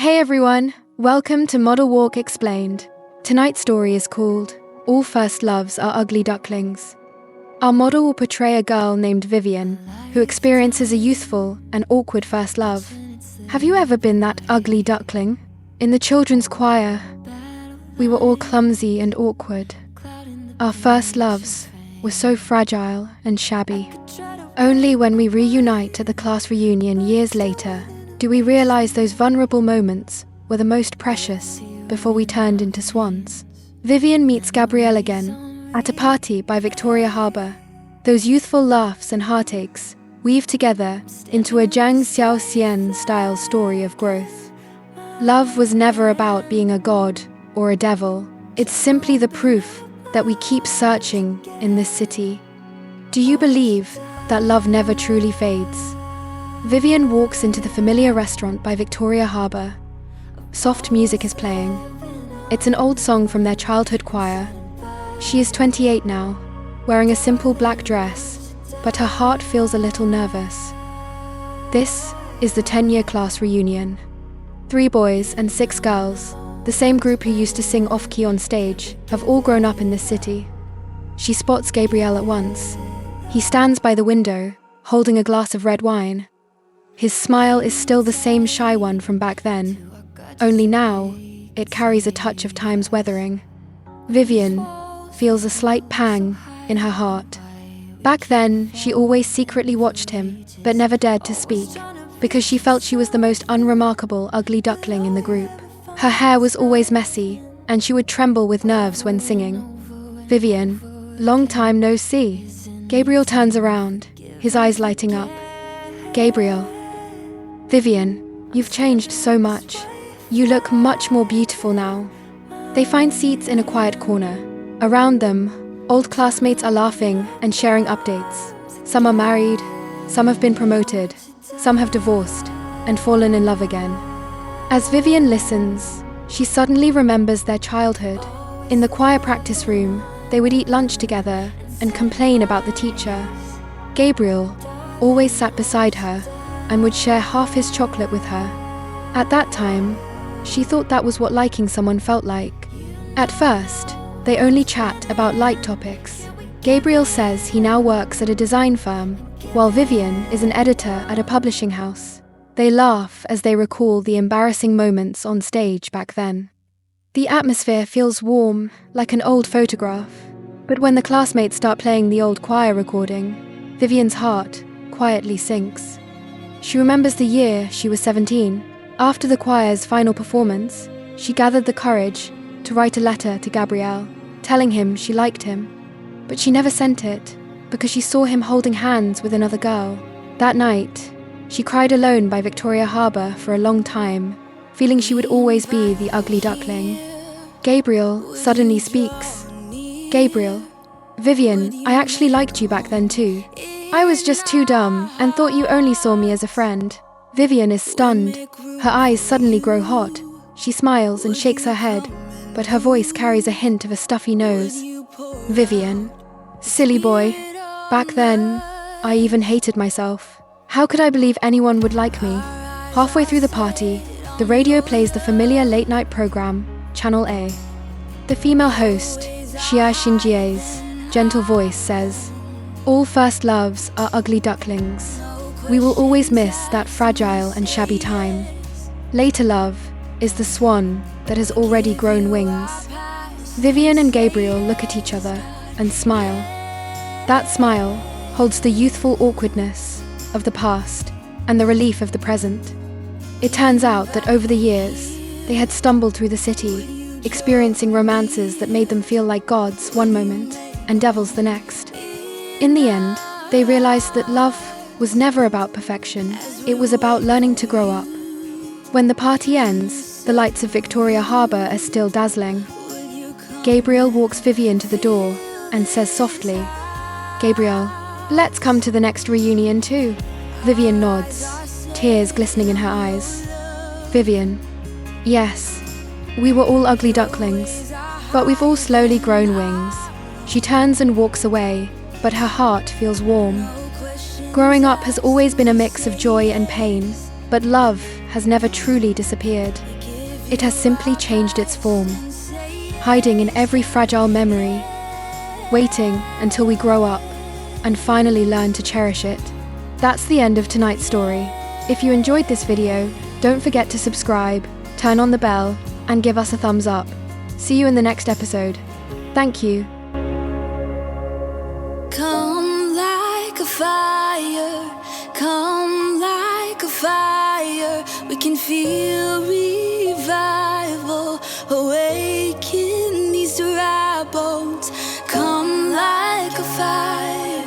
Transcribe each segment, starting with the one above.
Hey everyone, welcome to Model Walk Explained. Tonight's story is called All First Loves Are Ugly Ducklings. Our model will portray a girl named Vivian, who experiences a youthful and awkward first love. Have you ever been that ugly duckling? In the children's choir, we were all clumsy and awkward. Our first loves were so fragile and shabby. Only when we reunite at the class reunion years later do we realize those vulnerable moments were the most precious before we turned into swans. Vivian meets Gabrielle again at a party by Victoria Harbour. Those youthful laughs and heartaches weave together into a Zhang Xiaoxian style story of growth. Love was never about being a god or a devil. It's simply the proof that we keep searching in this city. Do you believe that love never truly fades? Vivian walks into the familiar restaurant by Victoria Harbour. Soft music is playing. It's an old song from their childhood choir. She is 28 now, wearing a simple black dress, but her heart feels a little nervous. This is the 10-year class reunion. 3 boys and 6 girls, the same group who used to sing off-key on stage, have all grown up in this city. She spots Gabriel at once. He stands by the window, holding a glass of red wine. His smile is still the same shy one from back then, only now it carries a touch of time's weathering. Vivian feels a slight pang in her heart. Back then, she always secretly watched him, but never dared to speak, because she felt she was the most unremarkable ugly duckling in the group. Her hair was always messy, and she would tremble with nerves when singing. Vivian, long time no see. Gabriel turns around, his eyes lighting up. Gabriel. Vivian, you've changed so much. You look much more beautiful now. They find seats in a quiet corner. Around them, old classmates are laughing and sharing updates. Some are married, some have been promoted, some have divorced and fallen in love again. As Vivian listens, she suddenly remembers their childhood. In the choir practice room, they would eat lunch together and complain about the teacher. Gabriel always sat beside her and would share half his chocolate with her. At that time, she thought that was what liking someone felt like. At first, they only chat about light topics. Gabriel says he now works at a design firm, while Vivian is an editor at a publishing house. They laugh as they recall the embarrassing moments on stage back then. The atmosphere feels warm, like an old photograph. But when the classmates start playing the old choir recording, Vivian's heart quietly sinks. She remembers the year she was 17. After the choir's final performance, she gathered the courage to write a letter to Gabriel, telling him she liked him. But she never sent it, because she saw him holding hands with another girl. That night, she cried alone by Victoria Harbour for a long time, feeling she would always be the ugly duckling. Gabriel suddenly speaks. Gabriel, Vivian, I actually liked you back then too. I was just too dumb and thought you only saw me as a friend. Vivian is stunned. Her eyes suddenly grow hot. She smiles and shakes her head, but her voice carries a hint of a stuffy nose. Vivian, silly boy. Back then, I even hated myself. How could I believe anyone would like me? Halfway through the party, the radio plays the familiar late-night program, Channel A. The female host, Xia Xinjie's gentle voice says, "All first loves are ugly ducklings. We will always miss that fragile and shabby time. Later love is the swan that has already grown wings." Vivian and Gabriel look at each other and smile. That smile holds the youthful awkwardness of the past and the relief of the present. It turns out that over the years, they had stumbled through the city, experiencing romances that made them feel like gods one moment and devils the next. In the end, they realized that love was never about perfection. It was about learning to grow up. When the party ends, the lights of Victoria Harbour are still dazzling. Gabriel walks Vivian to the door and says softly, "Gabriel, let's come to the next reunion too." Vivian nods, tears glistening in her eyes. Vivian, yes, we were all ugly ducklings, but we've all slowly grown wings. She turns and walks away, but her heart feels warm. Growing up has always been a mix of joy and pain, but love has never truly disappeared. It has simply changed its form, hiding in every fragile memory, waiting until we grow up and finally learn to cherish it. That's the end of tonight's story. If you enjoyed this video, don't forget to subscribe, turn on the bell, and give us a thumbs up. See you in the next episode. Thank you. Come like a fire, come like a fire. We can feel revival awaken these dry bones. Come like a fire,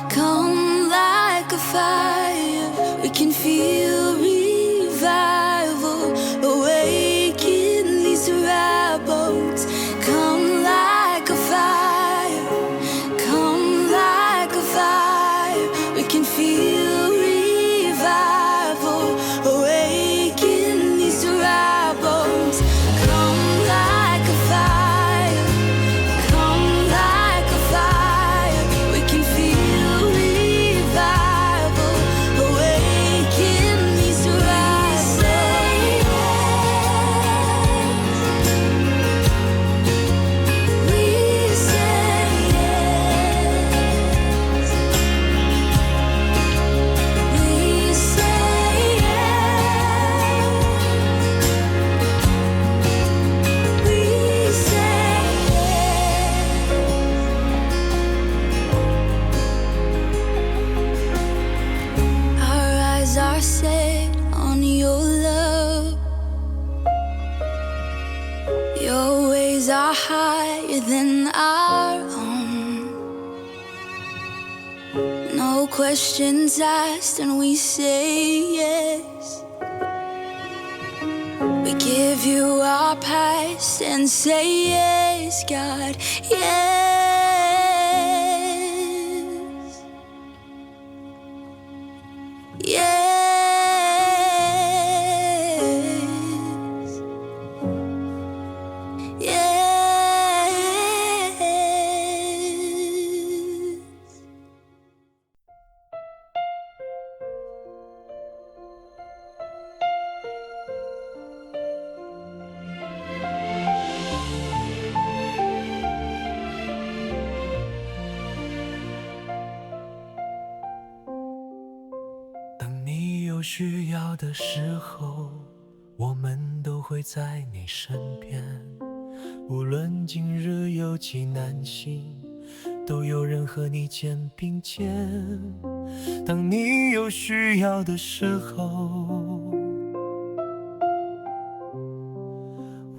come like a fire. We can feel revival awaken these dry bones. Come like a fire, come like a fire. We can feel revival awaken these dry bones. Come like a fire, come like a fire. We can feel revival awaken these dry bones. We say yes. We say yes. We say yes. Our eyes are set on your love. Your ways are higher than our own. No questions asked, and we say yes. We give you our past and say yes, God, yes. Yes. Yes.当你有需要的时候，我们都会在你身边。无论今日有几难行，都有人和你肩并肩。当你有需要的时候，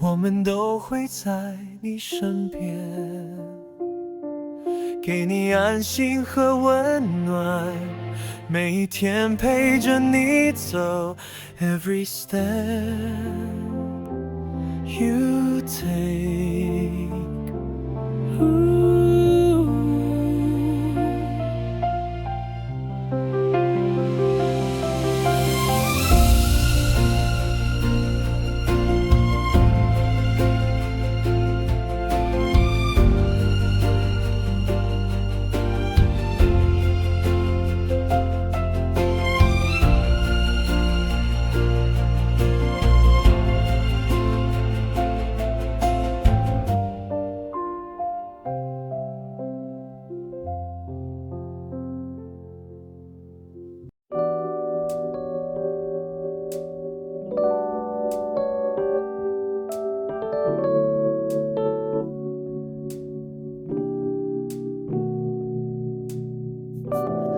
我们都会在你身边，给你安心和温暖，每一天陪着你走 Every step you take.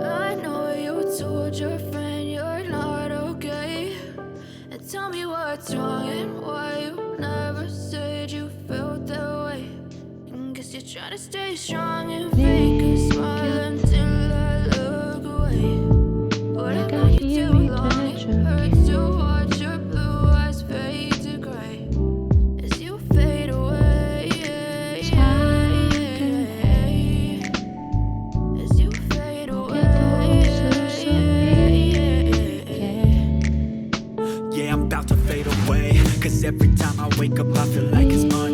I know you told your friend you're not okay, and tell me what's wrong and why you never said you felt that way. And guess you're trying to stay strong and fake a smile until I look away. But I know you too long, it hurts to watch your blue eyes fade to gray as you fade away. As you fade away. Yeah, I'm about to fade away, 'cause every time I wake up I feel like it's Monday.